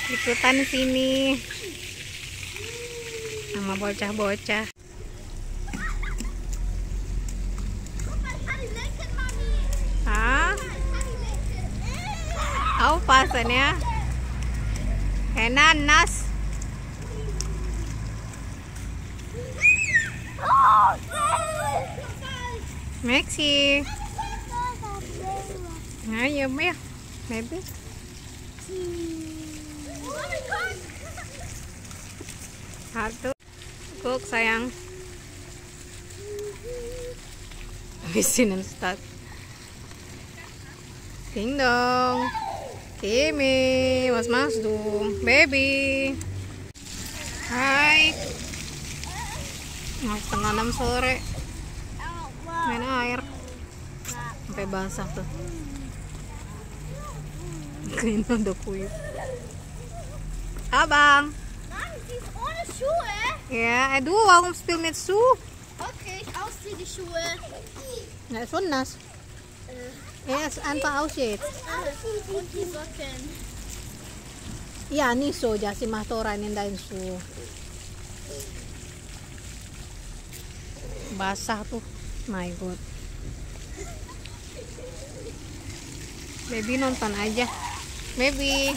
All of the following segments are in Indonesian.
Ikutan sini sama bocah-bocah. Hah? Aufpassen ya. Henan nas. Maxi. Ayo, ya, baby. Satu. Cook sayang. Habisin start. Ding dong. Kimi, was machst du? Baby. Hai. Setengah 6 sore. Main air. Sampai basah tuh. Kayaknya udah kuyup. Abang. Ja, du, warum spiel mit Schuh? Okay, ich ausziehe die Schuhe. Ja, ist schon nass. Er ist einfach aus jetzt. Und die Socken. Ja, nicht so, Jassi, mach doch rein in deinen Schuh. Basah tuh, my god. Baby nonton aja. Baby.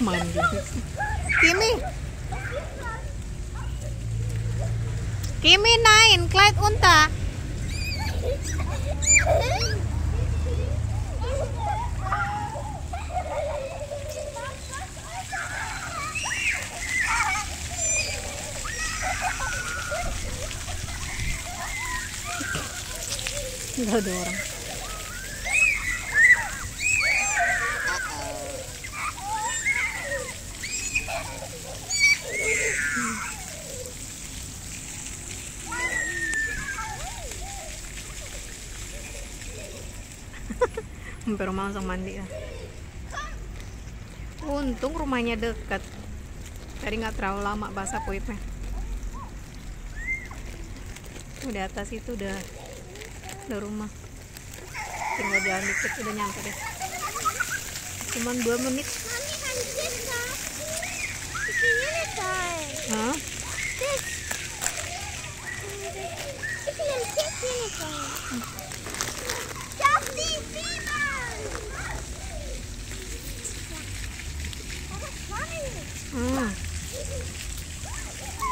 Mandi. Kimi. Kimi, nein, Kleid unter. Nggak ada orang. Hampir mau langsung mandi ya. Untung rumahnya dekat. Tadi nggak terlalu lama basah puipnya. Udah atas itu udah rumah. Tinggal jalan dikit udah nyampe deh. Cuman 2 menit. Hah?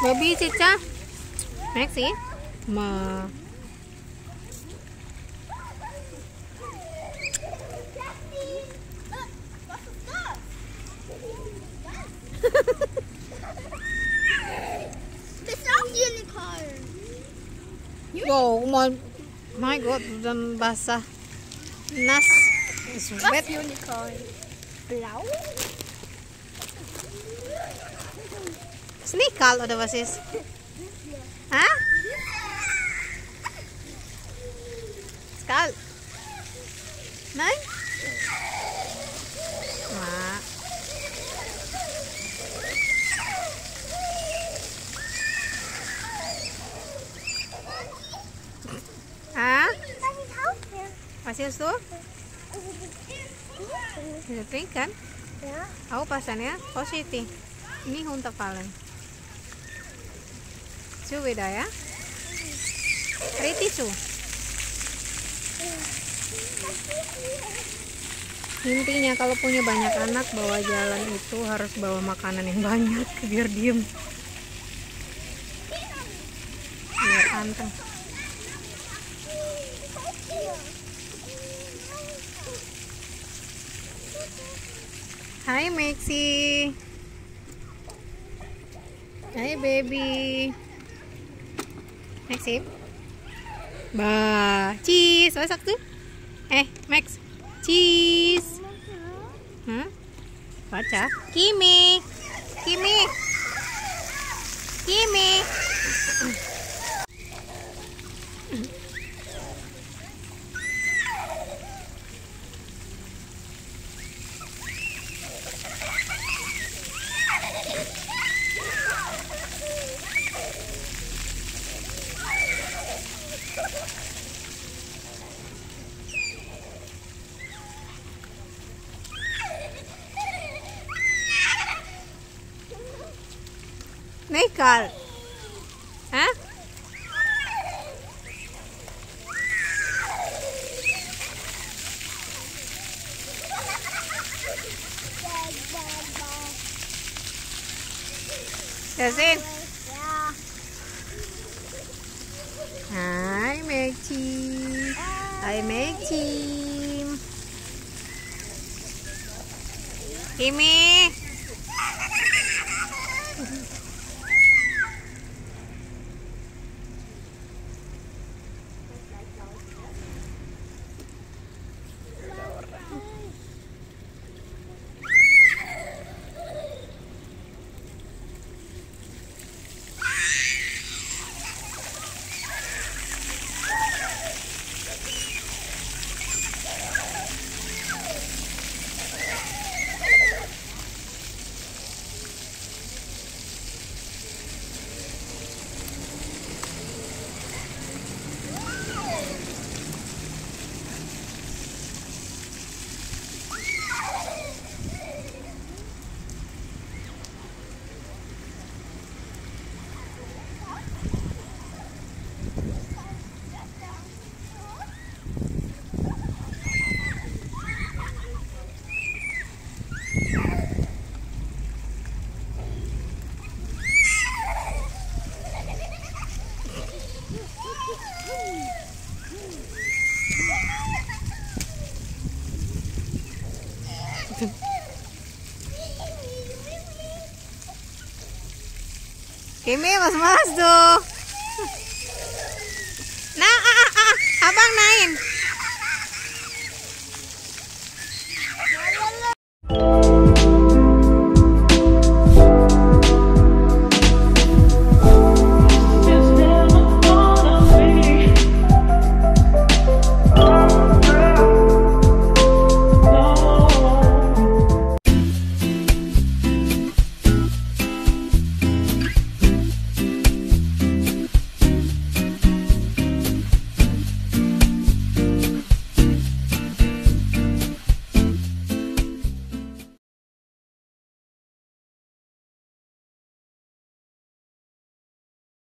Baby Cica, Maxi, ma. Wow, my god, dan basah, nass, is wet. Unicorn. Blau? Ist nicht kalt oder was ist? Hah? Ist kalt? Nein? Mak. Hah? Was ist du? Bisa trinken? Ja. Aufpassen ya, positif. Ini runterfallen. Zu wieder ya. Richtig so. Intinya kalau punya banyak anak, bawa jalan itu harus bawa makanan yang banyak biar diem, biar anteng. Hai Maxi. Hai baby. Maxim. Bah, cheese. Masak tuh. Max. Cheese. Baca. Kimi. Kimi. Kimi. Nekal. Hah? Yasin. Hai Maxim. Hai Maxim. Kimi. Kimi mas tuh. Nah, abang naik.